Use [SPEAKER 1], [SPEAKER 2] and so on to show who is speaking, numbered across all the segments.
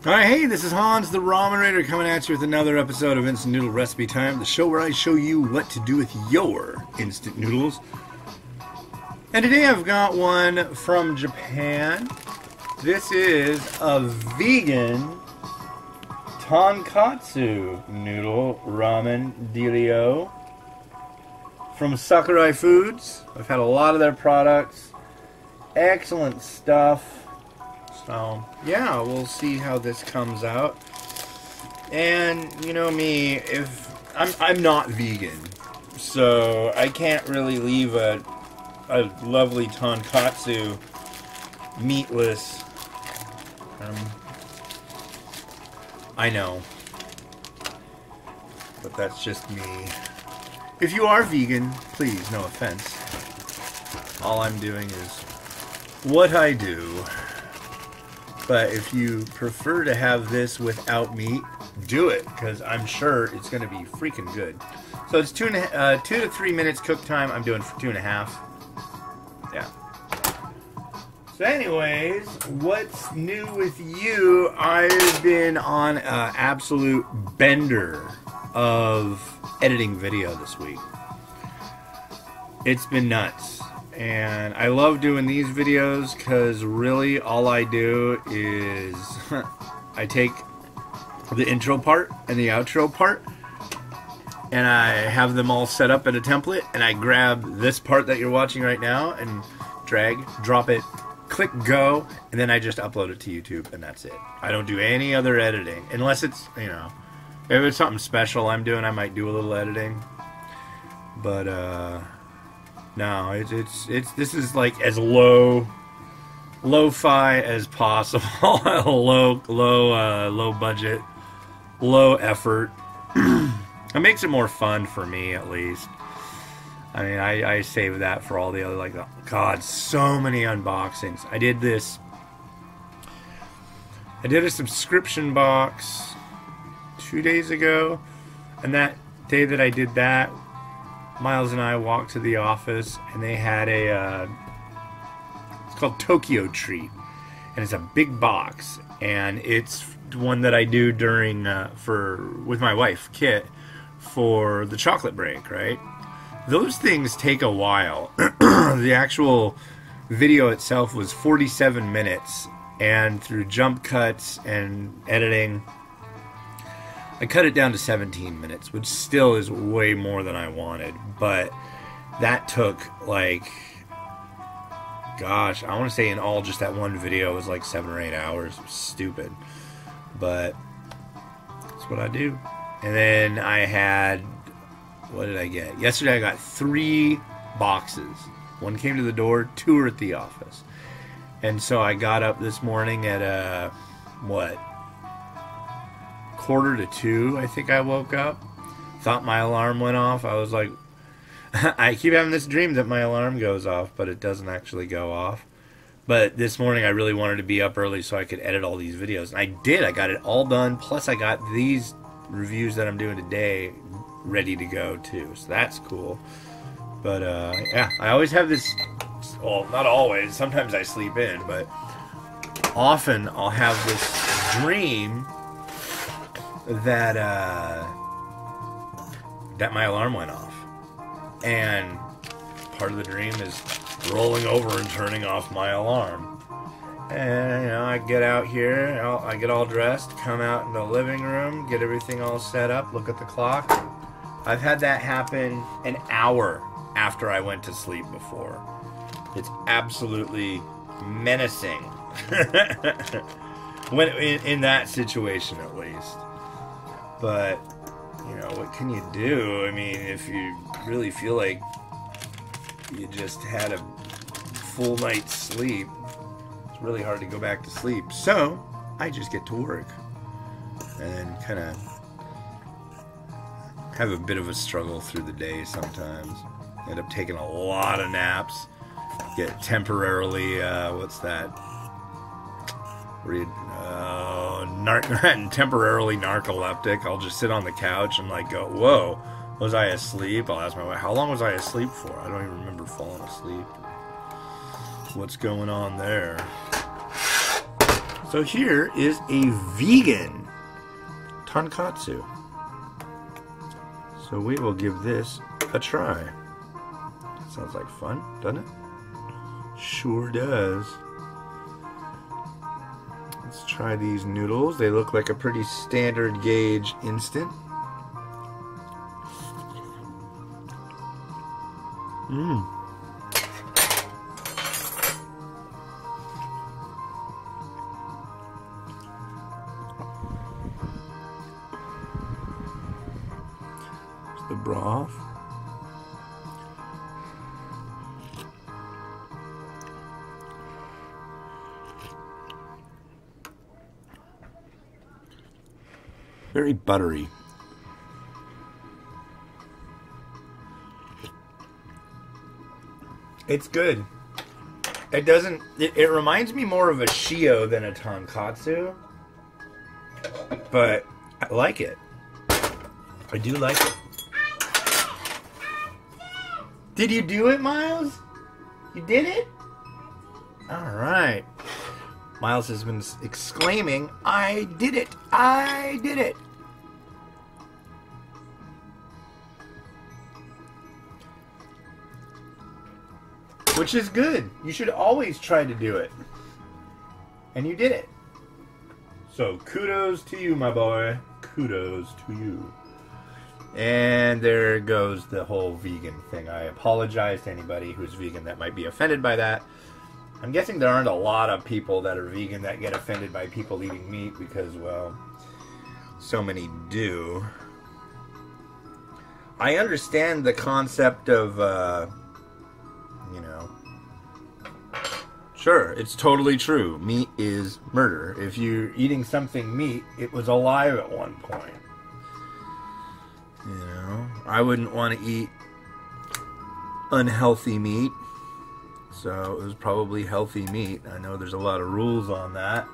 [SPEAKER 1] Alright, hey, this is Hans the Ramen Raider coming at you with another episode of Instant Noodle Recipe Time, the show where I show you what to do with your instant noodles. And today I've got one from Japan. This is a vegan Tonkotsu noodle ramen dealio from Sakurai Foods. I've had a lot of their products. Excellent stuff. So, yeah, we'll see how this comes out. And, you know me, if I'm not vegan, so I can't really leave a lovely tonkatsu meatless. I know, but that's just me. If you are vegan, please, no offense. All I'm doing is what I do. But if you prefer to have this without meat, do it, because I'm sure it's going to be freaking good. So it's 2 to 3 minutes cook time. I'm doing for 2.5. Yeah. So anyways, what's new with you? I've been on an absolute bender of editing video this week. It's been nuts. And I love doing these videos because really all I do is I take the intro part and the outro part and I have them all set up in a template, and I grab this part that you're watching right now and drag, drop it, click go, and then I just upload it to YouTube, and that's it. I don't do any other editing unless it's, you know, if it's something special I'm doing, I might do a little editing. But no, this is like as lo-fi as possible. low budget, low effort. It makes it more fun for me, at least. I mean, I save that for all the other, like, God, so many unboxings. I did a subscription box 2 days ago, and that day that I did that, Miles and I walked to the office, and they had it's called Tokyo Treat, and it's a big box, and it's one that I do during with my wife Kit for the chocolate break, right? Those things take a while. The actual video itself was 47 minutes, and through jump cuts and editing, I cut it down to 17 minutes, which still is way more than I wanted, but that took, like, gosh, I want to say in all just that one video was like 7 or 8 hours. It was stupid, but that's what I do. And then I had, what did I get? Yesterday I got 3 boxes. 1 came to the door, 2 are at the office. And so I got up this morning at, what? 1:45, I think I woke up. Thought my alarm went off. I was like, I keep having this dream that my alarm goes off, but it doesn't actually go off. But this morning I really wanted to be up early so I could edit all these videos. And I did. I got it all done. Plus I got these reviews that I'm doing today ready to go too. So that's cool. But yeah, I always have this, well, not always. Sometimes I sleep in, but often I'll have this dream that that my alarm went off, and part of the dream is rolling over and turning off my alarm. And you know, I get out here, I get all dressed, come out in the living room, get everything all set up, look at the clock. I've had that happen an hour after I went to sleep before. It's absolutely menacing. When in that situation, at least. But, you know, what can you do? I mean, if you really feel like you just had a full night's sleep, it's really hard to go back to sleep. So, I just get to work. And then kind of have a bit of a struggle through the day sometimes. End up taking a lot of naps. Get temporarily, what's that? Temporarily narcoleptic. I'll just sit on the couch and like go, whoa, was I asleep? I'll ask my wife, how long was I asleep for? I don't even remember falling asleep. What's going on there? So here is a vegan tonkotsu. So we will give this a try. Sounds like fun, doesn't it? Sure does. Let's try these noodles. They look like a pretty standard gauge instant. Mmm. The broth. Very buttery. It's good. It doesn't. It reminds me more of a shio than a tonkotsu, but I like it. I do like it. Did you do it, Miles? You did it? Alright. Miles has been exclaiming, I did it! I did it! Which is good. You should always try to do it. And you did it. So kudos to you, my boy. Kudos to you. And there goes the whole vegan thing. I apologize to anybody who's vegan that might be offended by that. I'm guessing there aren't a lot of people that are vegan that get offended by people eating meat because, well, so many do. I understand the concept of, you know, sure, it's totally true. Meat is murder. If you're eating something meat, it was alive at one point. You know, I wouldn't want to eat unhealthy meat, so it was probably healthy meat. I know there's a lot of rules on that.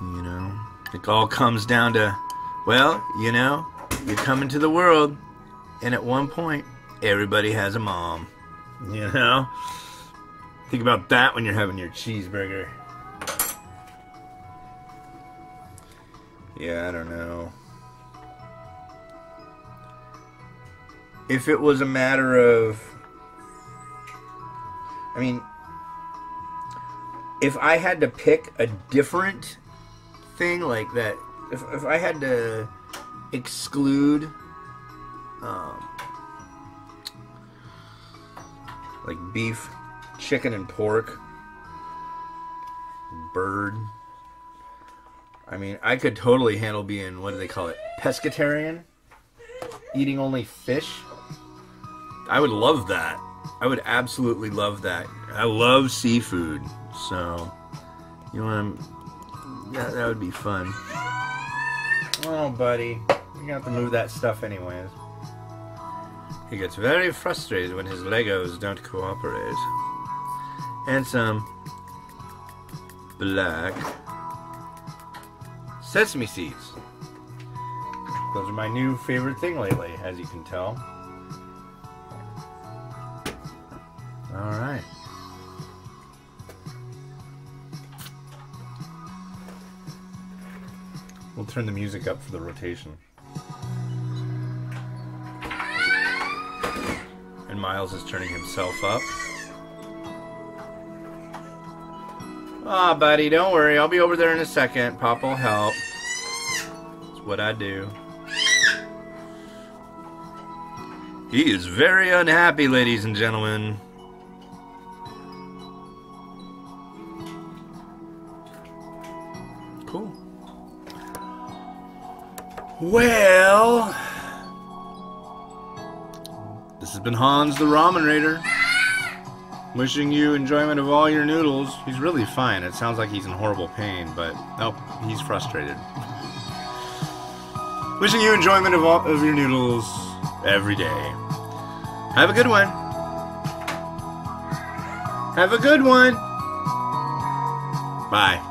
[SPEAKER 1] You know, it all comes down to, well, you know, you come into the world, and at one point, everybody has a mom. You know? Think about that when you're having your cheeseburger. Yeah, I don't know. If it was a matter of... I mean, if I had to pick a different thing like that, if I had to exclude like beef, chicken, and pork, bird, I mean, I could totally handle being, what do they call it, pescatarian? Eating only fish? I would love that. I would absolutely love that. I love seafood, so you want to... Yeah, that would be fun. Oh, buddy. You're gonna have to move that stuff anyways. He gets very frustrated when his Legos don't cooperate. And some black sesame seeds. Those are my new favorite thing lately, as you can tell. Alright. We'll turn the music up for the rotation. And Miles is turning himself up. Ah, buddy, don't worry. I'll be over there in a second. Pop will help. That's what I do. He is very unhappy, ladies and gentlemen. Cool. Well, this has been Hans the Ramen Raider. Wishing you enjoyment of all your noodles. He's really fine. It sounds like he's in horrible pain, but nope, he's frustrated. Wishing you enjoyment of all of your noodles every day. Have a good one. Have a good one. Bye.